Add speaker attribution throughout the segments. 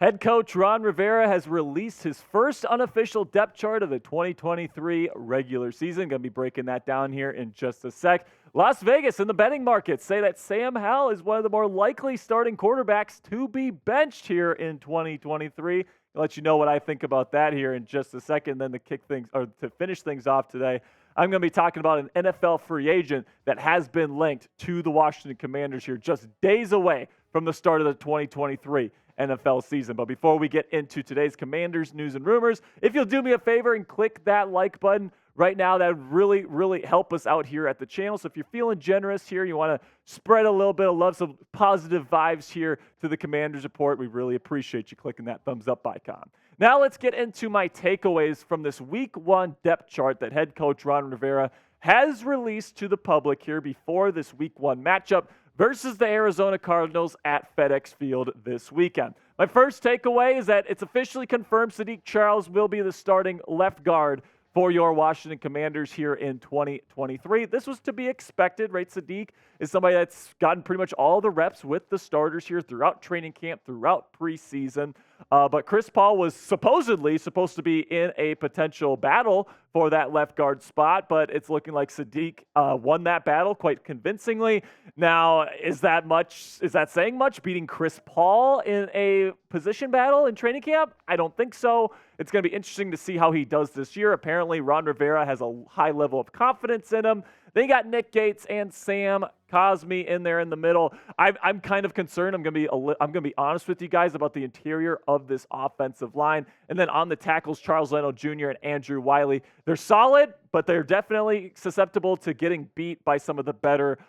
Speaker 1: Head coach Ron Rivera has released his first unofficial depth chart of the 2023 regular season. Going to be breaking that down here in just a sec. Las Vegas and the betting markets say that Sam Howell is one of the more likely starting quarterbacks to be benched here in 2023. I'll let you know what I think about that here in just a second. Then to finish things off today, I'm going to be talking about an NFL free agent that has been linked to the Washington Commanders here just days away from the start of the 2023 NFL season. But before we get into today's Commanders news and rumors, if you'll do me a favor and click that like button right now, that would really help us out here at the channel. So if you're feeling generous here, you want to spread a little bit of love, some positive vibes here to the Commanders Report, we really appreciate you clicking that thumbs up icon. Now let's get into my takeaways from this Week 1 depth chart that head coach Ron Rivera has released to the public here before this Week 1 matchup versus the Arizona Cardinals at FedEx Field this weekend. My first takeaway is that it's officially confirmed Saahdiq Charles will be the starting left guard for your Washington Commanders here in 2023. This was to be expected, right? Saahdiq is somebody that's gotten pretty much all the reps with the starters here throughout training camp, throughout preseason. But Chris Paul was supposedly supposed to be in a potential battle for that left guard spot, but it's looking like Saahdiq won that battle quite convincingly. Now, is that saying much, beating Chris Paul in a position battle in training camp? I don't think so. It's going to be interesting to see how he does this year. Apparently, Ron Rivera has a high level of confidence in him. Then you got Nick Gates and Sam Cosme in there in the middle. I'm kind of concerned. I'm going to be honest with you guys about the interior of this offensive line. And then on the tackles, Charles Leno Jr. and Andrew Wiley. They're solid, but they're definitely susceptible to getting beat by some of the better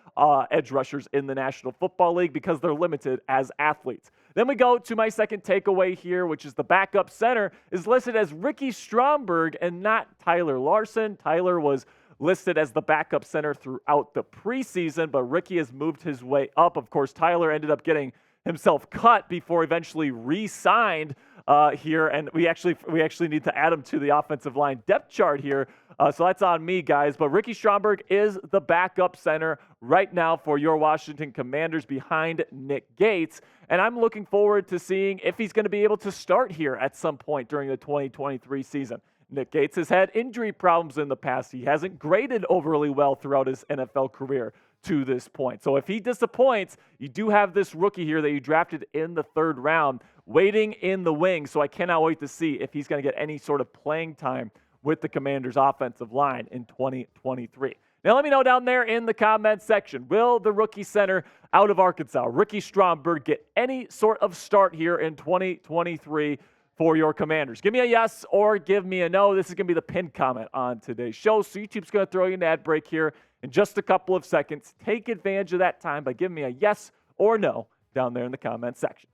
Speaker 1: edge rushers in the National Football League because they're limited as athletes. Then we go to my second takeaway here, which is the backup center is listed as Ricky Stromberg and not Tyler Larson. Tyler was listed as the backup center throughout the preseason, but Ricky has moved his way up. Of course, Tyler ended up getting himself cut before eventually re-signed here, and we actually need to add him to the offensive line depth chart here. So that's on me, guys. But Ricky Stromberg is the backup center right now for your Washington Commanders behind Nick Gates. And I'm looking forward to seeing if he's going to be able to start here at some point during the 2023 season. Nick Gates has had injury problems in the past. He hasn't graded overly well throughout his NFL career to this point. So if he disappoints, you do have this rookie here that you drafted in the 3rd round waiting in the wings. So I cannot wait to see if he's going to get any sort of playing time with the Commanders' offensive line in 2023. Now let me know down there in the comment section, will the rookie center out of Arkansas, Ricky Stromberg, get any sort of start here in 2023 for your Commanders? Give me a yes or give me a no. This is going to be the pinned comment on today's show. So YouTube's going to throw you an ad break here in just a couple of seconds. Take advantage of that time by giving me a yes or no down there in the comment section.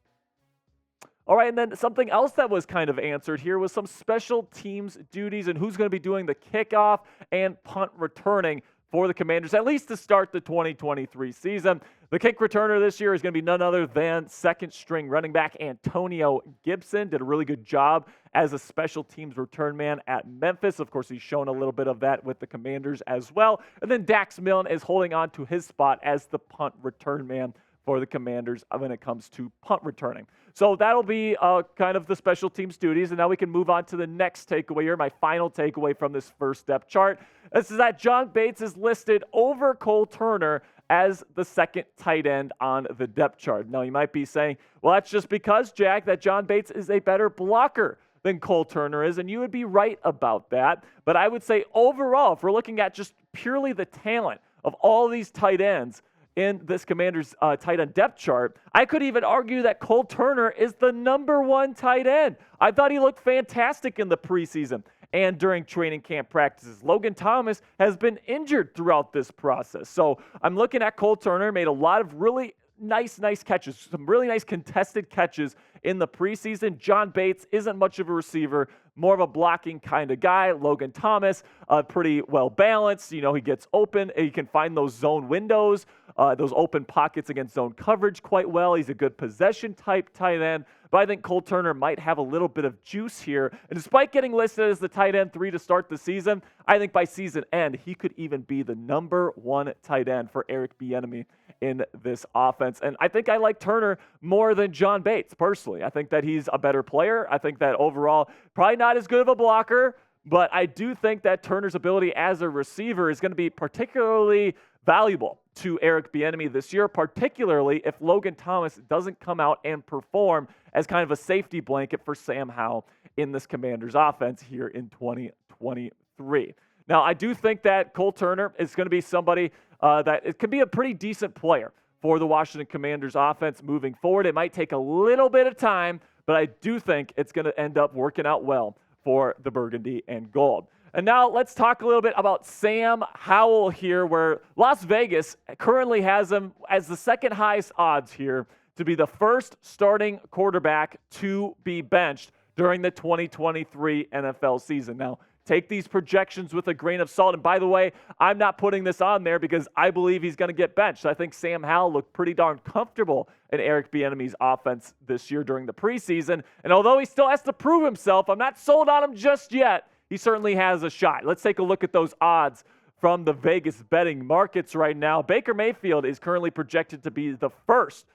Speaker 1: All right, and then something else that was kind of answered here was some special teams duties and who's going to be doing the kickoff and punt returning for the Commanders, at least to start the 2023 season. The kick returner this year is going to be none other than second-string running back Antonio Gibson. Did a really good job as a special teams return man at Memphis. Of course, he's shown a little bit of that with the Commanders as well. And then Dax Milne is holding on to his spot as the punt return man for the Commanders when it comes to punt returning. So that'll be kind of the special teams duties. And now we can move on to the next takeaway here, my final takeaway from this first depth chart. This is that John Bates is listed over Cole Turner as the second tight end on the depth chart. Now, you might be saying, well, that's just because, Jack, that John Bates is a better blocker than Cole Turner is, and you would be right about that. But I would say overall, if we're looking at just purely the talent of all these tight ends in this Commanders tight end depth chart, I could even argue that Cole Turner is the number 1 tight end. I thought he looked fantastic in the preseason and during training camp practices. Logan Thomas has been injured throughout this process. So I'm looking at Cole Turner, made a lot of really nice catches, some really nice contested catches in the preseason. John Bates isn't much of a receiver, more of a blocking kind of guy. Logan Thomas, pretty well balanced. He gets open. He can find those zone windows, those open pockets against zone coverage quite well. He's a good possession type tight end. But I think Cole Turner might have a little bit of juice here. And despite getting listed as the tight end 3 to start the season, I think by season end, he could even be the number 1 tight end for Eric Bieniemy in this offense. And I think I like Turner more than John Bates, personally. I think that he's a better player. I think that overall, probably not as good of a blocker, but I do think that Turner's ability as a receiver is going to be particularly valuable to Eric Bieniemy this year, particularly if Logan Thomas doesn't come out and perform as kind of a safety blanket for Sam Howell in this Commanders offense here in 2023. Now, I do think that Cole Turner is going to be somebody that it can be a pretty decent player for the Washington Commanders offense moving forward. It might take a little bit of time, but I do think it's going to end up working out well for the Burgundy and Gold. And now let's talk a little bit about Sam Howell here, where Las Vegas currently has him as the second highest odds here to be the first starting quarterback to be benched during the 2023 NFL season. Now, take these projections with a grain of salt. And by the way, I'm not putting this on there because I believe he's going to get benched. I think Sam Howell looked pretty darn comfortable in Eric Bieniemy's offense this year during the preseason. And although he still has to prove himself, I'm not sold on him just yet. He certainly has a shot. Let's take a look at those odds from the Vegas betting markets right now. Baker Mayfield is currently projected to be the first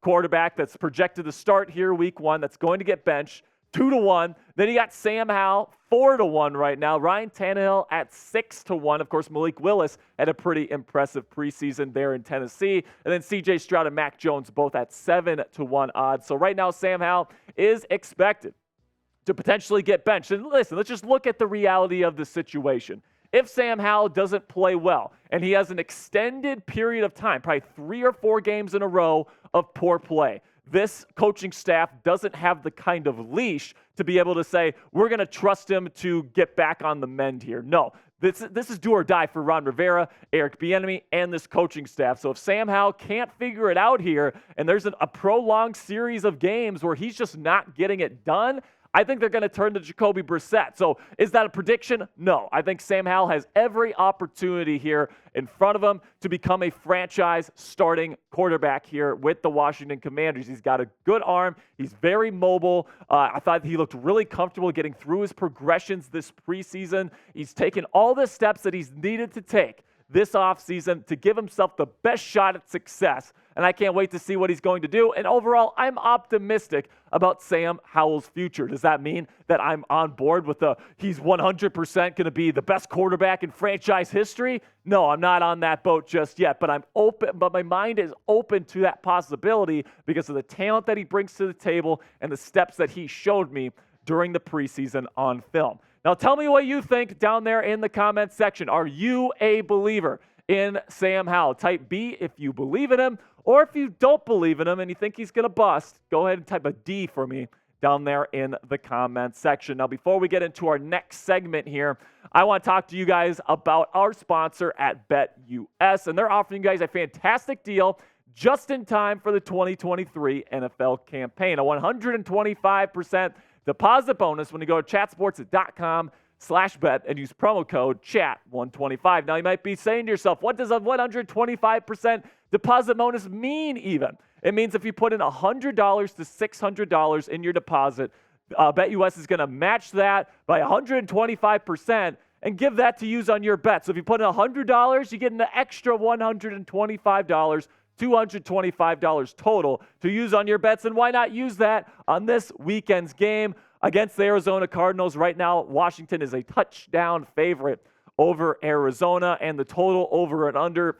Speaker 1: quarterback that's projected to start here week one that's going to get benched, 2-1. Then you got Sam Howell, 4-1 right now. Ryan Tannehill at 6-1. Of course, Malik Willis had a pretty impressive preseason there in Tennessee. And then C.J. Stroud and Mac Jones both at 7-1 odds. So right now, Sam Howell is expected to potentially get benched. And listen, let's just look at the reality of the situation. If Sam Howell doesn't play well and he has an extended period of time, probably 3 or 4 games in a row of poor play, this coaching staff doesn't have the kind of leash to be able to say, we're going to trust him to get back on the mend here. No, this is do or die for Ron Rivera, Eric Bieniemy, and this coaching staff. So if Sam Howell can't figure it out here and there's a prolonged series of games where he's just not getting it done, I think they're going to turn to Jacoby Brissett. So is that a prediction? No. I think Sam Howell has every opportunity here in front of him to become a franchise starting quarterback here with the Washington Commanders. He's got a good arm. He's very mobile. I thought he looked really comfortable getting through his progressions this preseason. He's taken all the steps that he's needed to take this offseason to give himself the best shot at success. And I can't wait to see what he's going to do. And overall, I'm optimistic about Sam Howell's future. Does that mean that I'm on board with he's 100% going to be the best quarterback in franchise history? No, I'm not on that boat just yet, but I'm open. But my mind is open to that possibility because of the talent that he brings to the table and the steps that he showed me during the preseason on film. Now, tell me what you think down there in the comments section. Are you a believer in Sam Howell? Type B if you believe in him, or if you don't believe in him and you think he's going to bust, go ahead and type a D for me down there in the comments section. Now, before we get into our next segment here, I want to talk to you guys about our sponsor at BetUS, and they're offering you guys a fantastic deal just in time for the 2023 NFL campaign. A 125% deposit bonus when you go to chatsports.com/bet and use promo code CHAT125. Now, you might be saying to yourself, what does a 125% deposit bonus mean even? It means if you put in $100 to $600 in your deposit, BetUS is going to match that by 125% and give that to use on your bet. So if you put in $100, you get an extra $125, $225 total to use on your bets. And why not use that on this weekend's game against the Arizona Cardinals? Right now, Washington is a touchdown favorite over Arizona, and the total over and under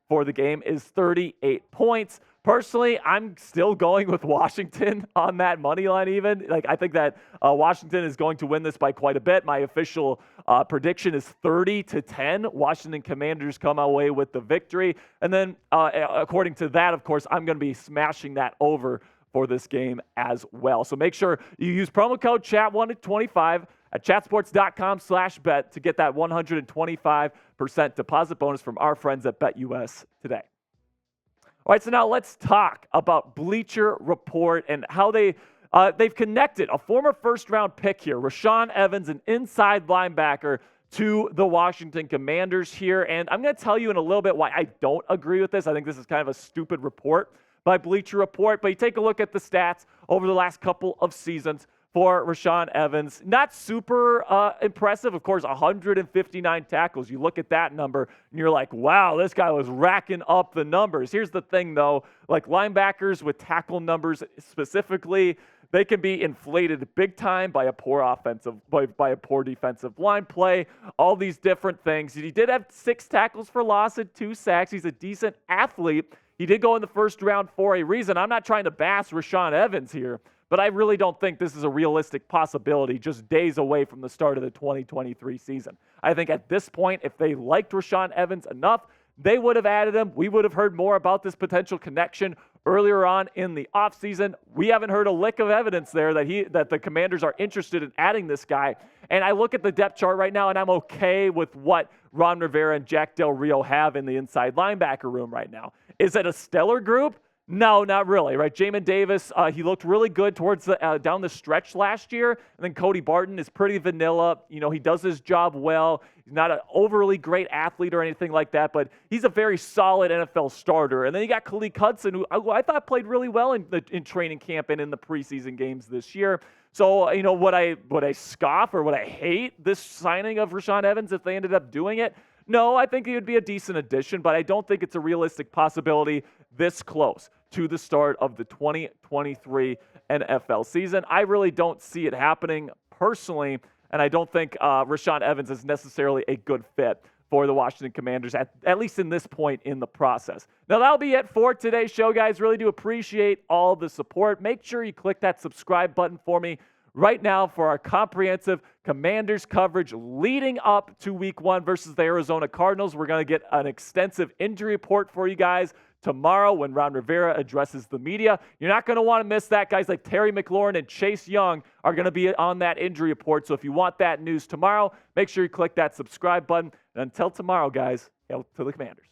Speaker 1: for the game is 38 points. Personally, I'm still going with Washington on that money line even. I think that Washington is going to win this by quite a bit. My official prediction is 30-10. Washington Commanders come away with the victory. And then according to that, of course, I'm going to be smashing that over for this game as well. So make sure you use promo code CHAT125 at chatsports.com/bet to get that 125% deposit bonus from our friends at BetUS today. All right, so now let's talk about Bleacher Report and how they've connected a former first-round pick here, Rashaan Evans, an inside linebacker, to the Washington Commanders here. And I'm going to tell you in a little bit why I don't agree with this. I think this is kind of a stupid report by Bleacher Report. But you take a look at the stats over the last couple of seasons for Rashaan Evans. Not super impressive. Of course, 159 tackles. You look at that number, and you're like, wow, this guy was racking up the numbers. Here's the thing, though. Like linebackers with tackle numbers specifically, they can be inflated big time by a poor defensive line play, all these different things. He did have 6 tackles for loss and 2 sacks. He's a decent athlete. He did go in the first round for a reason. I'm not trying to bash Rashaan Evans here, but I really don't think this is a realistic possibility just days away from the start of the 2023 season. I think at this point, if they liked Rashaan Evans enough, they would have added him. We would have heard more about this potential connection earlier on in the offseason. We haven't heard a lick of evidence there that the Commanders are interested in adding this guy. And I look at the depth chart right now, and I'm okay with what Ron Rivera and Jack Del Rio have in the inside linebacker room right now. Is it a stellar group? No, not really, right? Jamin Davis, he looked really good towards down the stretch last year. And then Cody Barton is pretty vanilla. You know, he does his job well. He's not an overly great athlete or anything like that, but he's a very solid NFL starter. And then you got Khaleke Hudson, who I thought played really well in training camp and in the preseason games this year. So, you know, would I scoff or would I hate this signing of Rashaan Evans if they ended up doing it? No, I think it would be a decent addition, but I don't think it's a realistic possibility this close to the start of the 2023 NFL season. I really don't see it happening personally, and I don't think Rashaan Evans is necessarily a good fit for the Washington Commanders, at least in this point in the process. Now, that'll be it for today's show, guys. Really do appreciate all the support. Make sure you click that subscribe button for me right now for our comprehensive Commanders coverage leading up to Week 1 versus the Arizona Cardinals. We're going to get an extensive injury report for you guys tomorrow when Ron Rivera addresses the media. You're not going to want to miss that. Guys like Terry McLaurin and Chase Young are going to be on that injury report. So if you want that news tomorrow, make sure you click that subscribe button. And until tomorrow, guys, hail to the Commanders.